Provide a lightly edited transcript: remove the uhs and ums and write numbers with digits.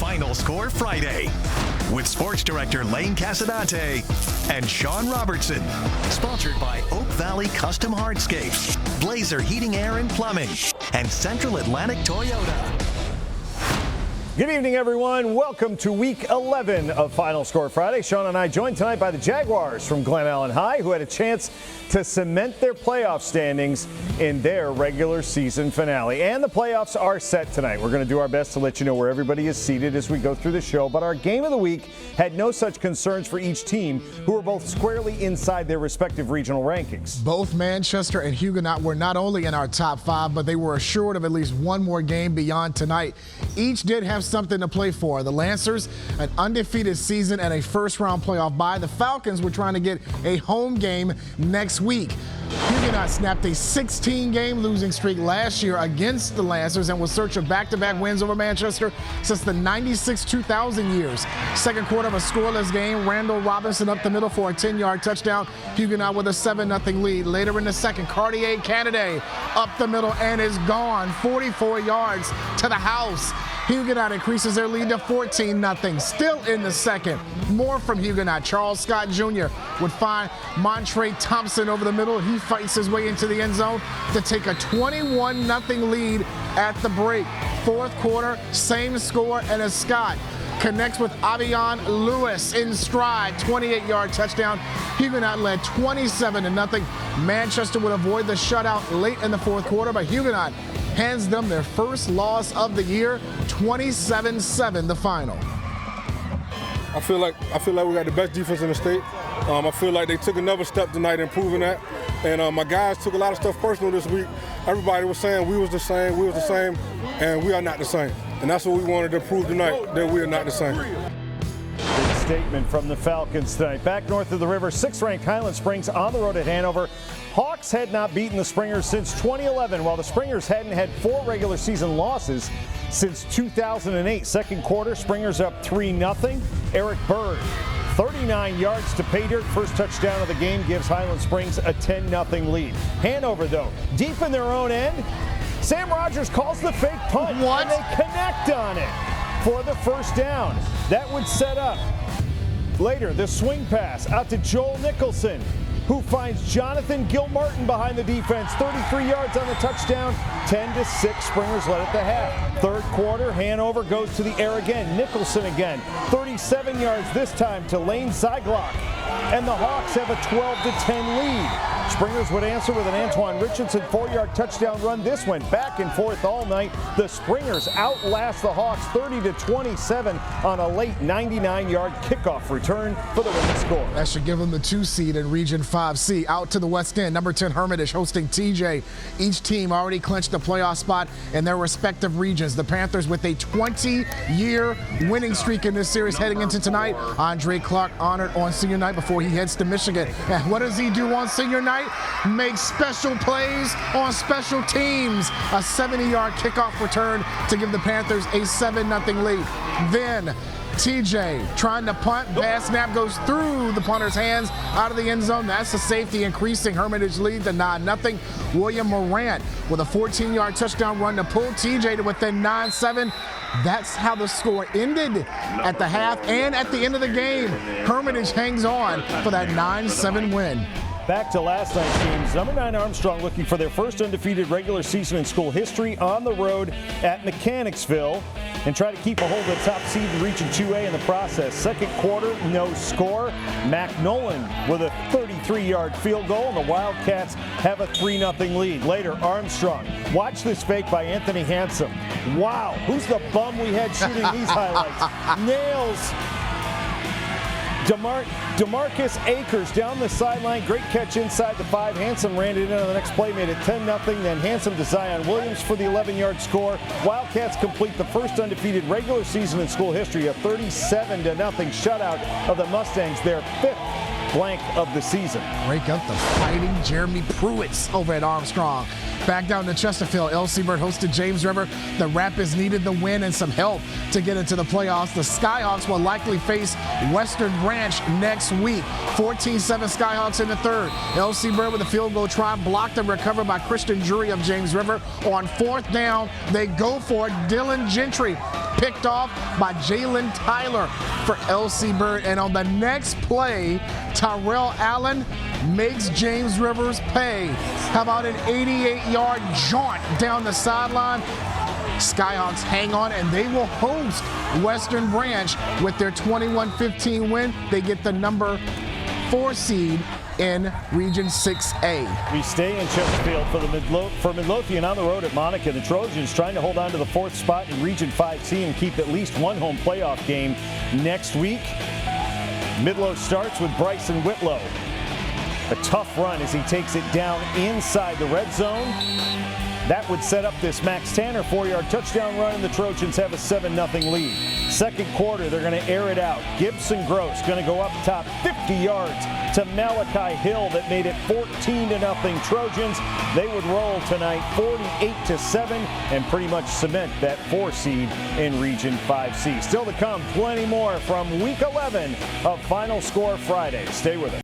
Final Score Friday with Sports Director Lane Casadante and Sean Robertson. Sponsored by Oak Valley Custom Hardscapes, Blazer Heating, Air, and Plumbing, and Central Atlantic Toyota. Good evening, everyone. Welcome to Week 11 of Final Score Friday. Sean and I joined tonight by the Jaguars from Glen Ellen High, who had a chance to cement their playoff standings in their regular season finale. And the playoffs are set tonight. We're going to do our best to let you know where everybody is seated as we go through the show. But our game of the week had no such concerns for each team, who were both squarely inside their respective regional rankings. Both Manchester and Huguenot were not only in our top five, but they were assured of at least one more game beyond tonight. Each did have something to play for. The Lancers, an undefeated season and a first-round playoff bye. The Falcons were trying to get a home game next week. Huguenot snapped a 16-game losing streak last year against the Lancers and was searching back-to-back wins over Manchester since the 96-2000 years. Second quarter of a scoreless game, Randall Robinson up the middle for a 10-yard touchdown. Huguenot with a 7-0 lead. Later in the second, Cartier Canaday up the middle and is gone 44 yards to the house. Huguenot increases their lead to 14-0. Still in the second, more from Huguenot. Charles Scott Jr. would find Montre Thompson over the middle. He fights his way into the end zone to take a 21-0 lead at the break. Fourth quarter, same score, and as Scott connects with Avion Lewis in stride, 28-yard touchdown. Huguenot led 27-0. Manchester would avoid the shutout late in the fourth quarter, but Huguenot hands them their first loss of the year, 27-7 the final. I feel like we got the best defense in the state. I feel like they took another step tonight in proving that. And my guys took a lot of stuff personal this week. Everybody was saying we was the same, and we are not the same. And that's what we wanted to prove tonight, that we are not the same. Big statement from the Falcons tonight. Back north of the river, 6th-ranked Highland Springs on the road at Hanover. Hawks had not beaten the Springers since 2011, while the Springers hadn't had 4 regular season losses since 2008. Second quarter, Springers up 3-0. Eric Bird, 39 yards to pay dirt. First touchdown of the game gives Highland Springs a 10-0 lead. Hanover, though, deep in their own end. Sam Rogers calls the fake punt, and they connect on it for the first down. That would set up later the swing pass out to Joel Nicholson, who finds Jonathan Gilmartin behind the defense. 33 yards on the touchdown, 10-6. Springers led at the half. Third quarter, Hanover goes to the air again. Nicholson again, 37 yards this time to Lane Zyglock. And the Hawks have a 12-10 lead. Springers would answer with an Antoine Richardson 4-yard touchdown run. This went back and forth all night. The Springers outlast the Hawks 30-27 on a late 99-yard kickoff return for the winning score. That should give them the 2 seed in Region 5C. Out to the west end, number 10 Hermitage hosting TJ. Each team already clinched a playoff spot in their respective regions. The Panthers with a 20-year winning streak in this series heading into tonight. Andre Clark honored on senior night before he heads to Michigan. And what does he do on senior night? Makes special plays on special teams. A 70-yard kickoff return to give the Panthers a 7-0 lead. Then TJ trying to punt. Pass snap goes through the punter's hands out of the end zone. That's the safety, increasing Hermitage lead to 9-0. William Morant with a 14-yard touchdown run to pull TJ to within 9-7. That's how the score ended at the half and at the end of the game. Hermitage hangs on for that 9-7 win. Back to last night's games. Number 9 Armstrong looking for their first undefeated regular season in school history on the road at Mechanicsville and try to keep a hold of the top seed in Region 2A in the process. Second quarter, no score. Mac Nolan with a 33-yard field goal, and the Wildcats have a 3-0 lead. Later, Armstrong. Watch this fake by Anthony Handsome. Wow, who's the bum we had shooting these highlights? Nails DeMarcus Akers down the sideline. Great catch inside the 5. Handsome ran it in on the next play, made it 10-0. Then Handsome to Zion Williams for the 11-yard score. Wildcats complete the first undefeated regular season in school history, a 37-0 shutout of the Mustangs, their 5th blank of the season. Break up the fighting Jeremy Pruitts over at Armstrong. Back down to Chesterfield, LC Bird hosted James River. The Rapids needed the win and some help to get into the playoffs. The Skyhawks will likely face Western Branch next week. 14-7 Skyhawks in the third. LC Bird with a field goal try, blocked and recovered by Christian Drury of James River. On fourth down, they go for it. Dylan Gentry picked off by Jalen Tyler for LC Bird. And on the next play, Tyrell Allen makes James Rivers pay. How about an 88-yard jaunt down the sideline? Skyhawks hang on, and they will host Western Branch with their 21-15 win. They get the number 4 seed in Region 6A. We stay in Chesterfield for Midlothian on the road at Monica. The Trojans trying to hold on to the 4th spot in Region 5C and keep at least one home playoff game next week. Midlo starts with Bryson Whitlow. A tough run as he takes it down inside the red zone. That would set up this Max Tanner 4-yard touchdown run, and the Trojans have a 7-0 lead. Second quarter, they're going to air it out. Gibson Gross going to go up top 50 yards to Malachi Hill that made it 14-0 Trojans. They would roll tonight 48-7 and pretty much cement that 4 seed in Region 5C. Still to come, plenty more from Week 11 of Final Score Friday. Stay with us.